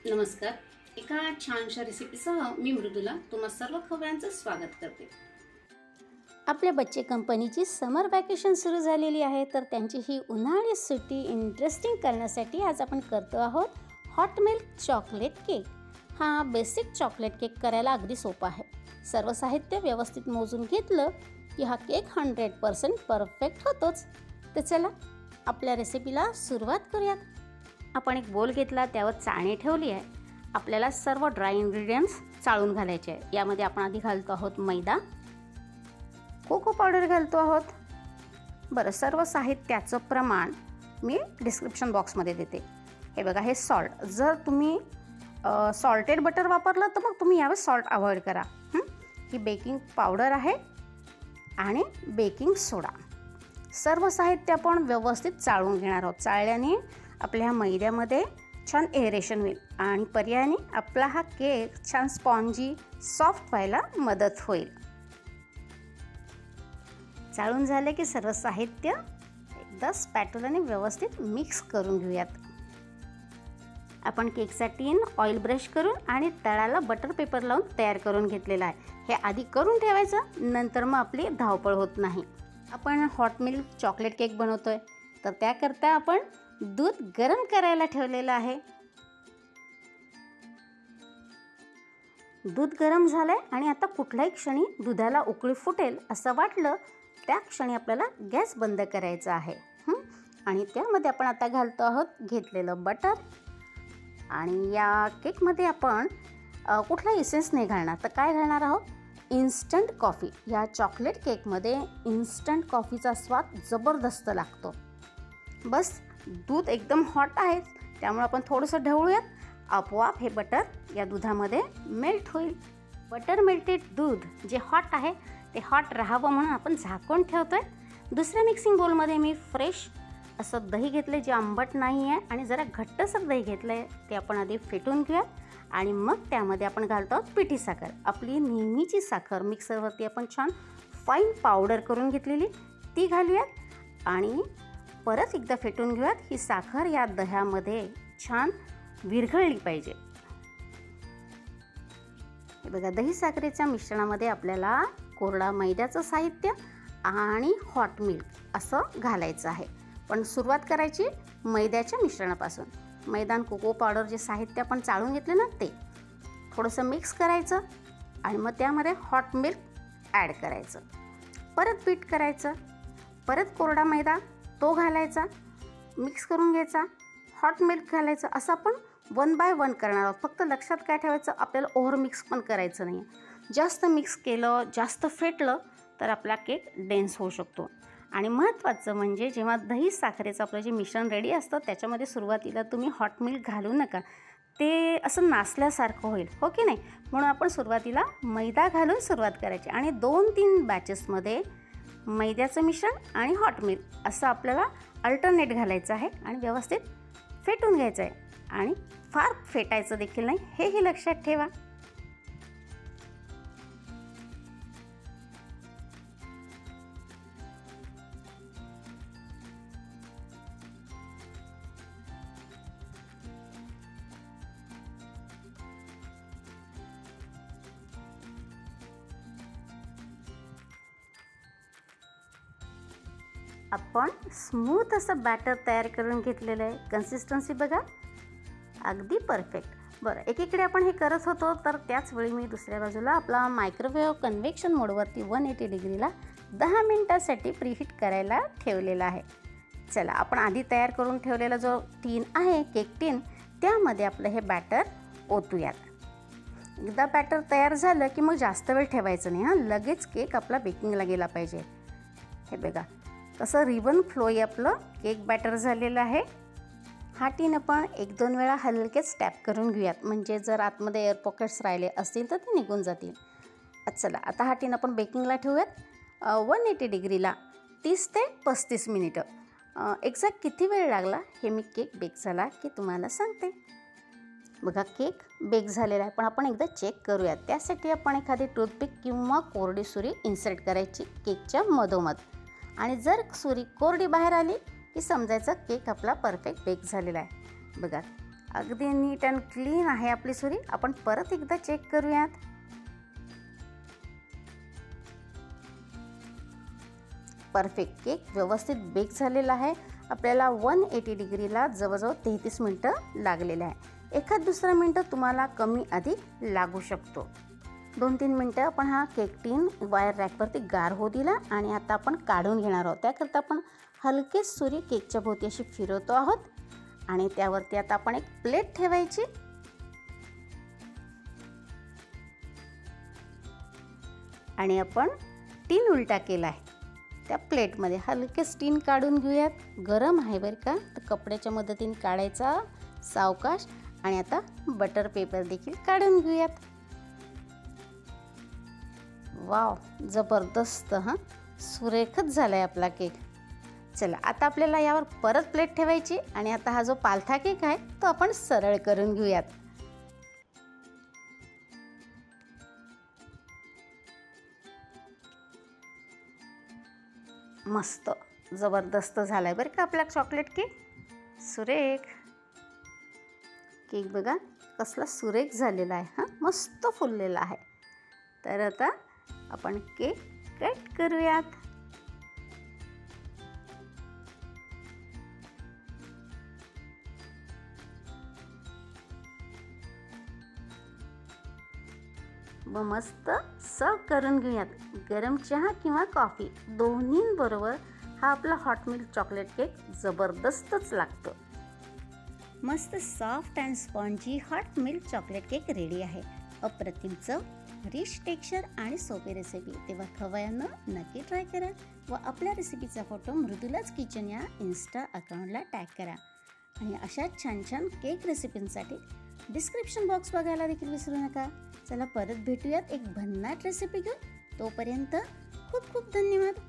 नमस्कार. एका छानशा रेसिपीसह मी मृदुला तुम्हा सर्व खवयांचं स्वागत करते. आपल्या बच्चे कंपनीची समर वॅकेशन सुरू झालेली आहे, तर त्यांची ही उन्हाळी सुट्टी इंटरेस्टिंग करण्यासाठी आज आपण करतो आहोत हॉट मिल्क चॉकलेट केक. हा बेसिक चॉकलेट केक करायला अगदी सोपा आहे. सर्व साहित्य व्यवस्थित मोजून घेतलं की हा केक 100% परफेक्ट होतोच. तर चला आपल्या रेसिपीला सुरुवात करूयात. आपण एक बोल घेतला, त्यावर चाळणी ठेवली आहे. आपल्याला सर्व ड्राय इन्ग्रेडियंट्स चाळून घालायचे आहे. यामध्ये आपण आधी घालतो आहोत मैदा, कोको पावडर घालतो आहोत. बरं, सर्व साहित्याचं प्रमाण मी डिस्क्रिप्शन बॉक्समध्ये देते. हे बघा, हे सॉल्ट. जर तुम्ही सॉल्टेड बटर वापरलं तर मग तुम्ही यावेळी सॉल्ट अवॉइड करा. ही बेकिंग पावडर आहे आणि बेकिंग सोडा. सर्व साहित्य आपण व्यवस्थित चाळून घेणार आहोत. चाळल्याने आपल्या मैद्यामध्ये छान एरेशन होईल आणि पर्यायाने आपला हा केक छान स्पॉन्जी सॉफ्ट व्हायला मदत होईल. चाळून झाले की सर्व साहित्य एकदा स्पॅटुलाने व्यवस्थित मिक्स करून घेऊयात. आपण केकचा टीन ऑइल ब्रश करून आणि तळाला बटर पेपर लावून तयार करून घेतलेला आहे. हे आधी करून ठेवायचं, नंतर मग आपली धावपळ होत नाही. आपण हॉट मिल्क चॉकलेट केक बनवतोय, तर त्याकरता आपण दूध गरम करायला ठेवलेलं आहे. दूध गरम झालंय आणि आता कुठल्याही क्षणी दुधाला उकळी फुटेल असं वाटलं त्या क्षणी आपल्याला गॅस बंद करायचा आहे. आणि त्यामध्ये आपण आता घालतो आहोत घेतलेलं बटर. आणि या केकमध्ये आपण कुठला इसेन्स नाही घालणार, तर काय घालणार आहोत, इन्स्टंट कॉफी. या चॉकलेट केकमध्ये इन्स्टंट कॉफीचा स्वाद जबरदस्त लागतो. बस, दूध एकदम हॉट आहे त्यामुळे आपण थोडंसं ढवळूयात. आपोआप हे बटर या दुधामध्ये मेल्ट होईल. बटर मेल्टेड दूध जे हॉट आहे ते हॉट राहावं म्हणून आपण झाकून ठेवतोय. दुसऱ्या मिक्सिंग बोलमध्ये मी फ्रेश असं दही घेतलं जे आंबट नाही आहे आणि जरा घट्टसर दही घेतलं आहे. ते आपण आधी फेटून घेऊयात आणि मग त्यामध्ये आपण घालतो पिठी साखर. आपली नेहमीची साखर मिक्सरवरती आपण छान फाईन पावडर करून घेतलेली ती घालूयात आणि परत एकदा फेटून घेऊयात. ही साखर या दह्यामध्ये छान विरघळली पाहिजे. हे बघा, दही साखरेच्या मिश्रणामध्ये आपल्याला कोरडा मैद्याचं साहित्य आणि हॉट मिल्क असं घालायचं आहे. पण सुरुवात करायची मैद्याच्या मिश्रणापासून. मैदा आणि कोको पावडर जे साहित्य आपण चाळून घेतले ना ते थोडंसं मिक्स करायचं आणि मग त्यामध्ये हॉट मिल्क ॲड करायचं. परत बीट करायचं, परत कोरडा मैदा तो घालायचा, मिक्स करून घ्यायचा, हॉट मिल्क घालायचं. असं आपण 1 बाय 1 करणार आहोत. फक्त लक्षात काय ठेवायचं, आपल्याला ओव्हर मिक्स पण करायचं नाही. जास्त मिक्स केलं, जास्त फेटलं तर आपला केक डेन्स होऊ शकतो. आणि महत्त्वाचं म्हणजे जेव्हा दही साखरेचं आपलं जे मिश्रण रेडी असतं त्याच्यामध्ये सुरुवातीला तुम्ही हॉट मिल्क घालू नका. ते असं नासल्यासारखं होईल, हो की नाही. म्हणून आपण सुरुवातीला मैदा घालून सुरुवात करायची आणि 2-3 बॅचेसमध्ये मैद्याचं मिश्रण आणि हॉट मिल्क असं आपल्याला अल्टरनेट घालायचं आहे आणि व्यवस्थित फेटून घ्यायचं आहे. आणि फार फेटायचं देखील नाही, हेही लक्षात ठेवा. आपण स्मूथ असं बॅटर तयार करून घेतलेलं आहे. कन्सिस्टन्सी बघा, अगदी परफेक्ट. बरं, एकीकडे आपण हे करत होतो तर त्याचवेळी मी दुसऱ्या बाजूला आपला मायक्रोवेव्ह कन्व्हेक्शन मोडवरती 180 डिग्रीला 10 मिनटासाठी प्रीहीट करायला ठेवलेला आहे. चला, आपण आधी तयार करून ठेवलेला जो टीन आहे, केक टीन, त्यामध्ये आपलं हे बॅटर ओतूयात. एकदा बॅटर तयार झालं की मग जास्त वेळ ठेवायचं नाही. लगेच केक आपला बेकिंगला गेला पाहिजे. हे बघा, कसं रिबन फ्लोई आपलं केक बॅटर झालेलं आहे. हा टीन आपण 1-2 वेळा हलकेच टॅप करून घेऊयात, म्हणजे जर आतमध्ये एअर पॉकेट्स राहिले असतील तर ते निघून जातील. चला, आता हा टीन आपण बेकिंगला ठेवूयात 180 डिग्रीला 30 ते 35 मिनिटं. एक्झॅक्ट किती वेळ लागला हे मी केक बेक झाला की तुम्हाला सांगते. बघा, केक बेक झालेला आहे, पण आपण एकदा चेक करूयात. त्यासाठी आपण एखादी टूथपिक किंवा कोरडी सुरी इन्सर्ट करायची केकच्या मधोमध. आणि जर सुरी कोरडी बाहेर आली की समजायचं केक आपला परफेक्ट बेक झालेला आहे. बघा, अगदी नीट अँड क्लीन आहे आपली सुरी. आपण परत एकदा चेक करूयात. परफेक्ट. केक व्यवस्थित बेक झालेला आहे. आपल्याला 180 डिग्रीला जवळजवळ 33 मिनटं लागलेले आहे. एखाद दुसरा मिनटं तुम्हाला कमी अधिक लागू शकतो. 2-3 मिनटं आपण हा केक टीन वायर रॅकवरती गार होऊ दिला आणि आता आपण काढून घेणार आहोत. त्याकरता आपण हलकेच सुरी केकच्या भोवती अशी फिरवतो आहोत आणि त्यावरती आता आपण एक प्लेट ठेवायची. आणि आपण टीन उलटा केला आहे. त्या प्लेटमध्ये हलकेच टीन काढून घेऊयात. गरम आहे बरं का, तर कपड्याच्या मदतीने काढायचा सावकाश. आणि आता बटर पेपर देखील काढून घेऊयात. वाव, जबरदस्त. हां, सुरेखच झाला आहे आपला केक. चला, आता आपल्याला यावर परत प्लेट ठेवायची आणि आता हा जो पालथा केक आहे तो आपण सरळ करून घेऊयात. मस्त जबरदस्त झाला आहे बरं का आपला चॉकलेट केक. सुरेख केक बघा कसला सुरेख झालेला आहे. हां, मस्त फुललेला आहे. तर आता आपण केक कट करूयात. व मस्त सर्व करून घेऊयात. गरम चहा किंवा कॉफी दोन्हींबरोबर हा आपला हॉट मिल्क चॉकलेट केक जबरदस्तच लागतो. मस्त soft and spongy hot milk chocolate cake ready आहे. अप्रतिम चव, रिच टेक्स्चर आणि सोपी रेसिपी. तेव्हा खवय्यांना नक्की ट्राय करा व आपल्या रेसिपीचा फोटो मृदुलाच किचन या इन्स्टा अकाउंटला टॅग करा. आणि अशा छान छान केक रेसिपींसाठी डिस्क्रिप्शन बॉक्स बघायला देखील विसरू नका. चला परत भेटूयात एक भन्नाट रेसिपी घेऊन. तोपर्यंत खूप खूप धन्यवाद.